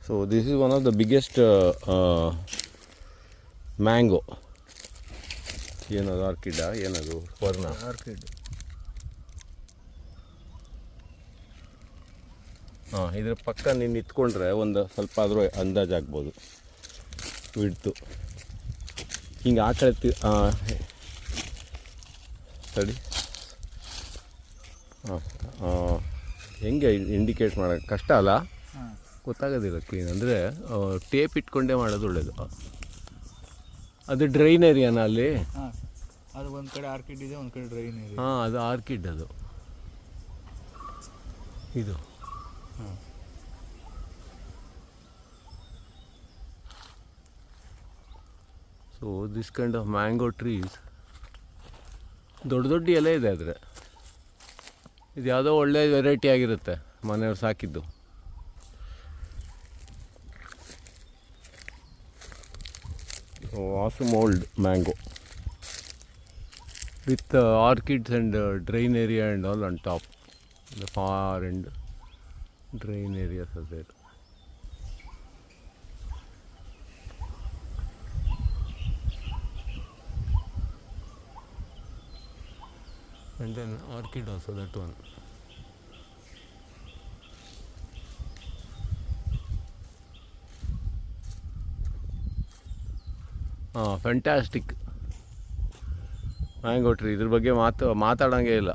So this is one of the biggest mango. ಏನದು ಆರ್ಕಿಡಾ ಏನದು ವರ್ಣ ಆರ್ಕಿಡ್. ಹಾಂ, ಇದ್ರ ಪಕ್ಕ ನೀನು ನಿಂತ್ಕೊಂಡ್ರೆ ಒಂದು ಸ್ವಲ್ಪ ಆದರೂ ಅಂದಾಜಾಗ್ಬೋದು ಬಿಡ್ತು. ಹಿಂಗೆ ಆ ಕಡೆ ತಡಿ. ಹಾಂ, ಹೆಂಗೆ ಇಂಡಿಕೇಟ್ ಮಾಡೋಕ್ಕೆ ಕಷ್ಟ ಅಲ್ಲ, ಗೊತ್ತಾಗೋದಿಲ್ಲ ಕ್ಲೀನ್. ಅಂದರೆ ಟೇಪ್ ಇಟ್ಕೊಂಡೇ ಮಾಡೋದು ಒಳ್ಳೆಯದು. ಅದು ಡ್ರೈನ್ ಏರಿಯಾನ ಅಲ್ಲಿ? ಹಾಂ, ಅದು ಒಂದು ಕಡೆ ಆರ್ಕಿಡ್ ಇದೆ, ಒಂದು ಕಡೆ ಡ್ರೈನ್ ಏರಿಯಾ. ಹಾಂ, ಅದು ಆರ್ಕಿಡ್. ಅದು ಇದು ಹಾಂ. So this kind of mango trees ದೊಡ್ಡ ದೊಡ್ಡ ಎಲೆ ಇದೆ. ಆದರೆ ಇದು ಯಾವುದೋ ಒಳ್ಳೆ ವೆರೈಟಿ ಆಗಿರುತ್ತೆ, ಮನೆಯವ್ರು ಸಾಕಿದ್ದು. awesome old mango with orchids and drain area and all on top. The far end drain areas are there. And then orchid also, that one. Fantastic mango tree. ಇದ್ರ ಬಗ್ಗೆ ಮಾತಾಡೋಂಗೆ ಇಲ್ಲ.